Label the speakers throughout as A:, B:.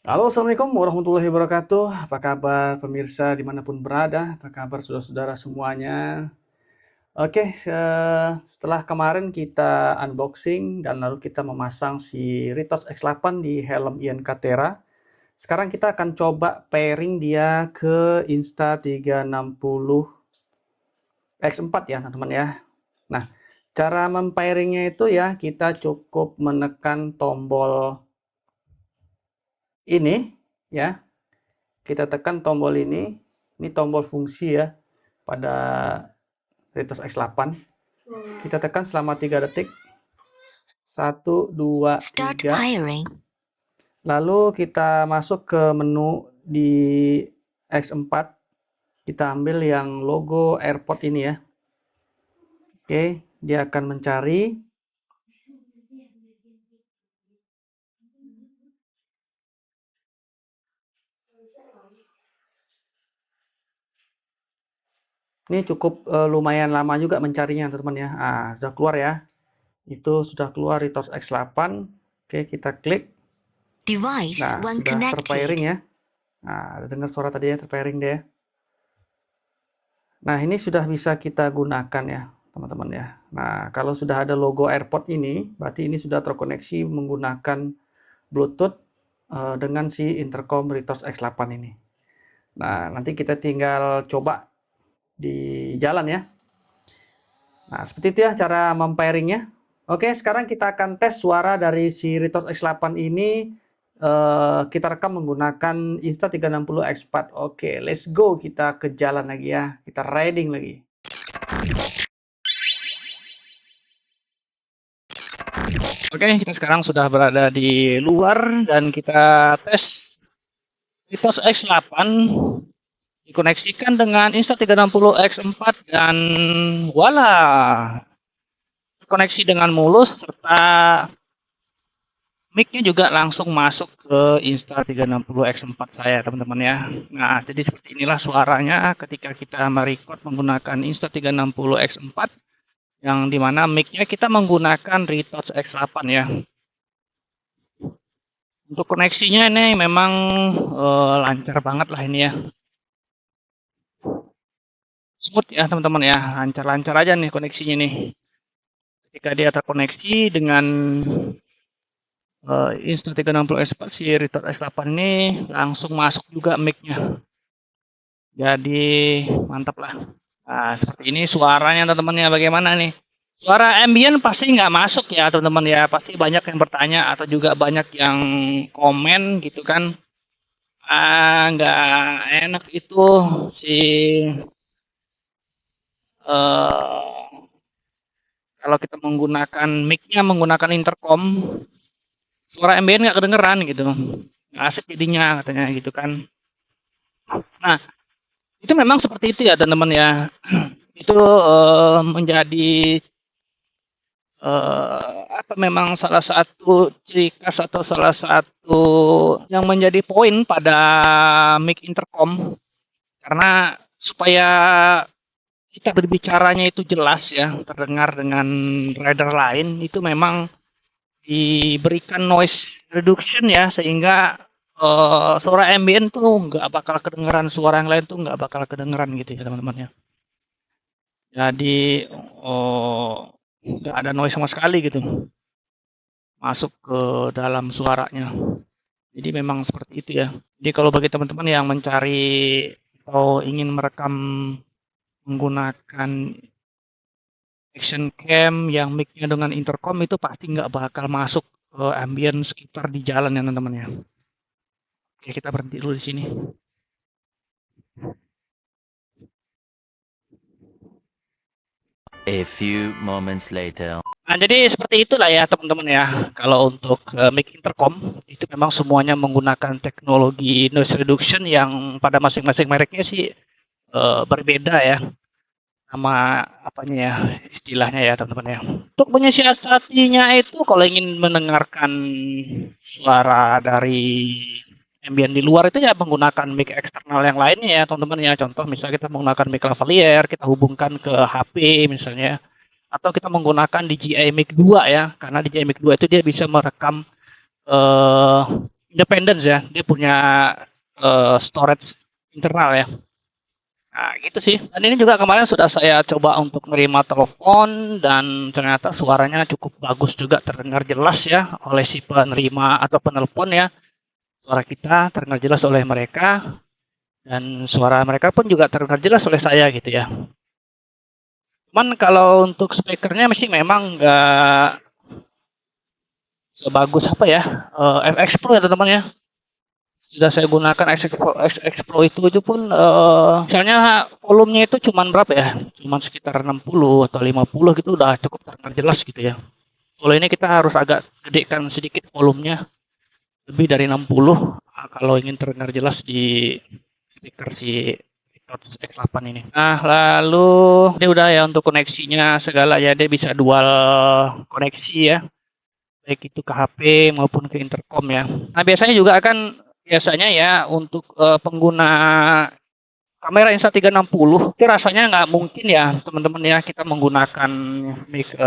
A: Halo, assalamualaikum warahmatullahi wabarakatuh. Apa kabar pemirsa dimanapun berada? Apa kabar saudara-saudara semuanya? Oke, setelah kemarin kita unboxing dan lalu kita memasang si Ritos X8 di helm Ian Catera. Sekarang kita akan coba pairing dia ke Insta360 X4 ya teman-teman ya. Nah, cara mempairingnya itu ya kita cukup menekan tombol ini ya. Kita tekan tombol ini tombol fungsi ya pada Ritos X8. Kita tekan selama 3 detik. 1, 2, 3. Lalu kita masuk ke menu di X4. Kita ambil yang logo AirPod ini ya. Oke, dia akan mencari. Ini cukup lumayan lama juga mencarinya teman-teman ya. Sudah keluar ya. Itu sudah keluar Ritos X8. Oke, kita klik. Nah, sudah terpairing ya. Nah, dengar suara tadi ya, terpairing deh. Nah, ini sudah bisa kita gunakan ya, teman-teman ya. Nah, kalau sudah ada logo AirPod ini, berarti ini sudah terkoneksi menggunakan Bluetooth dengan si intercom Ritos X8 ini. Nah, nanti kita tinggal coba di jalan ya. Nah, seperti itu ya cara mempairingnya. Oke, sekarang kita akan tes suara dari si Ritos X8 ini. Kita rekam menggunakan Insta360 X4. Oke, let's go. Kita ke jalan lagi ya. Kita riding lagi. Oke, kita sekarang sudah berada di luar dan kita tes Ritos X8 dikoneksikan dengan Insta360 X4 dan voila, koneksi dengan mulus serta mic-nya juga langsung masuk ke Insta360 X4 saya teman-teman ya. Nah, jadi seperti inilah suaranya ketika kita merecord menggunakan Insta360 X4 yang dimana mic-nya kita menggunakan Ritos X8 ya. Untuk koneksinya ini memang lancar banget lah ini ya. Smooth ya teman-teman ya, lancar-lancar aja nih koneksinya nih. Ketika dia terkoneksi dengan Insta360 X4 si Ritos X8 ini langsung masuk juga mic-nya. Jadi mantap lah. Nah, seperti ini suaranya teman-teman ya, bagaimana nih? Suara ambient pasti nggak masuk ya teman-teman ya, pasti banyak yang bertanya atau juga banyak yang komen gitu kan. Nggak enak itu si kalau kita menggunakan mic-nya menggunakan intercom, suara ambient nggak kedengeran gitu, nggak asik jadinya katanya gitu kan. Nah, itu memang seperti itu ya teman-teman ya. Itu menjadi memang salah satu ciri khas atau salah satu yang menjadi poin pada mic intercom, karena supaya kita berbicaranya itu jelas ya, terdengar dengan rider lain, itu memang diberikan noise reduction ya, sehingga suara ambient tuh nggak bakal kedengeran, suara yang lain tuh nggak bakal kedengeran gitu ya teman-teman ya. Jadi nggak ada noise sama sekali gitu masuk ke dalam suaranya. Jadi memang seperti itu ya. Jadi kalau bagi teman-teman yang mencari atau ingin merekam menggunakan action cam yang mic-nya dengan intercom, itu pasti nggak bakal masuk ke ambient sekitar di jalan ya teman-teman ya. Oke, kita berhenti dulu di sini.
B: A few moments later.
A: Nah, jadi seperti itulah ya teman-teman ya. Kalau untuk mic intercom itu memang semuanya menggunakan teknologi noise reduction yang pada masing-masing mereknya sih berbeda ya. Sama apanya ya istilahnya ya teman-teman ya. Untuk menyiasatinya itu kalau ingin mendengarkan suara dari ambient di luar itu ya menggunakan mic eksternal yang lainnya ya teman-teman ya. Contoh misalnya kita menggunakan mic lavalier, kita hubungkan ke HP misalnya, atau kita menggunakan DJI Mic 2 ya, karena DJI Mic 2 itu dia bisa merekam
C: independence ya, dia punya storage internal ya. Nah, gitu sih. Dan ini juga kemarin sudah saya coba untuk menerima telepon dan ternyata suaranya cukup bagus juga, terdengar jelas ya oleh si penerima atau penelpon ya. Suara kita terdengar jelas oleh mereka dan suara mereka pun juga terdengar jelas oleh saya gitu ya. Cuman kalau untuk speakernya masih memang nggak sebagus apa ya, FX Pro ya teman-teman ya. Sudah saya gunakan X Pro itu pun misalnya volumenya itu cuman berapa ya? Cuman sekitar 60 atau 50 gitu udah cukup terdengar jelas gitu ya. Kalau ini kita harus agak gedekan sedikit volumenya lebih dari 60 kalau ingin terdengar jelas di speaker si Retorts X8 ini. Nah, lalu ini udah ya untuk koneksinya segala ya, dia bisa dual koneksi ya, baik itu ke HP maupun ke intercom ya. Nah, biasanya ya untuk pengguna kamera Insta360 itu rasanya nggak mungkin ya teman-teman ya kita menggunakan mic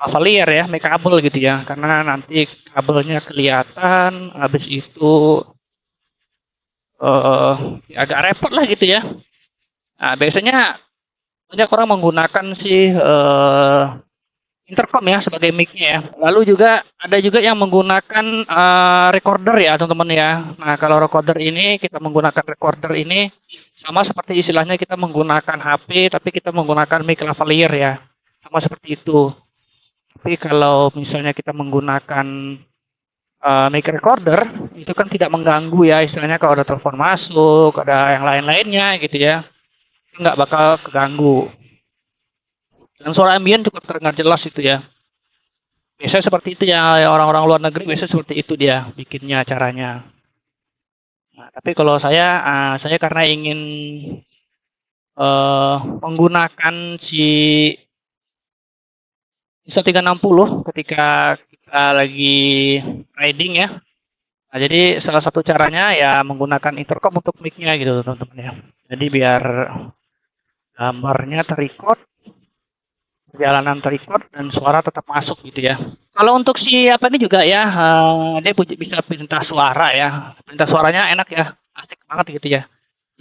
C: lavalier ya, mic kabel gitu ya, karena nanti kabelnya kelihatan, habis itu agak repot lah gitu ya. Nah, biasanya banyak orang menggunakan si intercom ya sebagai mic-nya ya. Lalu juga ada juga yang menggunakan recorder ya teman-teman ya. Nah kalau recorder ini kita menggunakan recorder ini sama seperti istilahnya kita menggunakan HP tapi kita menggunakan mic lavalier ya. Sama seperti itu. Tapi kalau misalnya kita menggunakan mic recorder itu kan tidak mengganggu ya, istilahnya kalau ada telepon masuk, ada yang lain-lainnya gitu ya. Nggak bakal keganggu. Dan suara ambien cukup terdengar jelas itu ya. Biasanya seperti itu ya, orang-orang luar negeri biasanya seperti itu dia bikinnya caranya. Nah, tapi kalau saya karena ingin menggunakan si Insta360 ketika kita lagi riding ya. Nah, jadi salah satu caranya ya menggunakan intercom untuk mic-nya gitu teman-teman ya. Jadi biar gambarnya terrecord, perjalanan terrecord dan suara tetap masuk gitu ya. Kalau untuk si apa ini juga ya, dia bisa perintah suara ya. Perintah suaranya enak ya, asik banget gitu ya.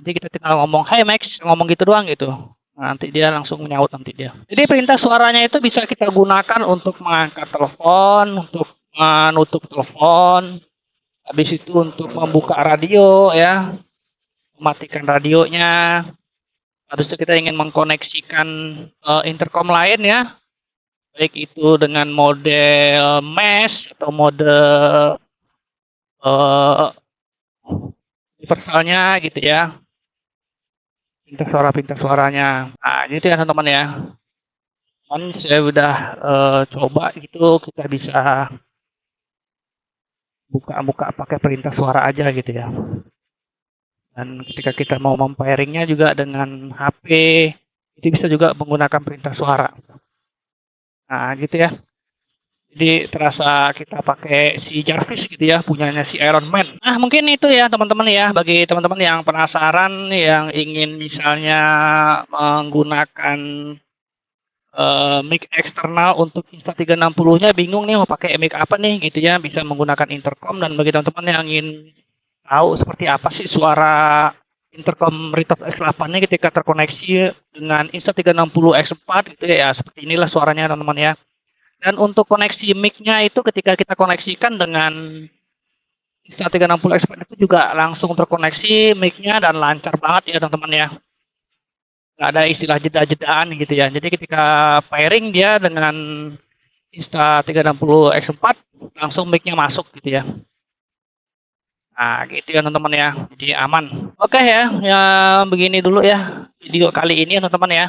C: Jadi kita tinggal ngomong, "Hey Max," ngomong gitu doang gitu. Nah, nanti dia langsung menyaut nanti dia. Jadi perintah suaranya itu bisa kita gunakan untuk mengangkat telepon, untuk menutup telepon, habis itu untuk membuka radio ya, mematikan radionya. Habis itu kita ingin mengkoneksikan intercom lain ya, baik itu dengan model mesh atau mode universalnya gitu ya, pinta suaranya. Nah gitu ya teman-teman ya. Kan saya udah coba gitu, kita bisa buka-buka pakai perintah suara aja gitu ya. Dan ketika kita mau mempairingnya juga dengan HP, itu bisa juga menggunakan perintah suara. Nah gitu ya. Jadi terasa kita pakai si Jarvis gitu ya, punyanya si Iron Man. Nah mungkin itu ya teman-teman ya, bagi teman-teman yang penasaran, yang ingin misalnya menggunakan mic eksternal untuk Insta360-nya, bingung nih mau pakai mic apa nih gitu ya, bisa menggunakan intercom. Dan bagi teman-teman yang ingin tahu seperti apa sih suara intercom Retorts X8-nya ketika terkoneksi dengan Insta360 X4 gitu ya, seperti inilah suaranya teman-teman ya. Dan untuk koneksi mic-nya itu ketika kita koneksikan dengan Insta360 X4 itu juga langsung terkoneksi mic-nya dan lancar banget ya teman-teman ya. Nggak ada istilah jeda-jedaan gitu ya. Jadi ketika pairing dia dengan Insta360 X4 langsung mic-nya masuk gitu ya. Nah gitu ya teman-teman ya. Jadi aman. Oke ya, ya begini dulu ya video kali ini ya teman-teman ya.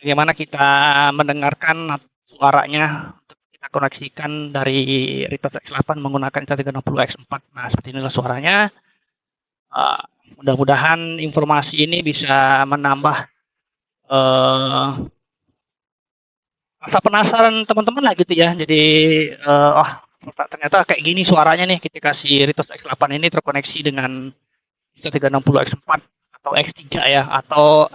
C: Bagaimana kita mendengarkan suaranya kita koneksikan dari Retorts X8 menggunakan Insta360 X4. Nah, seperti inilah suaranya. Mudah-mudahan informasi ini bisa menambah rasa penasaran teman-teman lah gitu ya. Jadi, ternyata kayak gini suaranya nih ketika si Retorts X8 ini terkoneksi dengan Insta360 X4 atau X3 ya, atau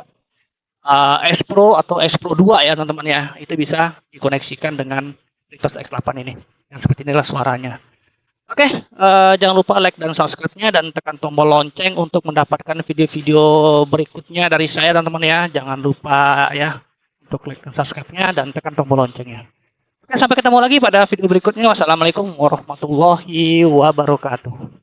C: S Pro atau S Pro 2 ya teman-teman ya, itu bisa dikoneksikan dengan Retorts X8 ini. Yang seperti inilah suaranya. Oke, jangan lupa like dan subscribe-nya dan tekan tombol lonceng untuk mendapatkan video-video berikutnya dari saya teman-teman ya. Jangan lupa ya untuk like dan subscribe-nya dan tekan tombol loncengnya. Oke, sampai ketemu lagi pada video berikutnya. Wassalamualaikum warahmatullahi wabarakatuh.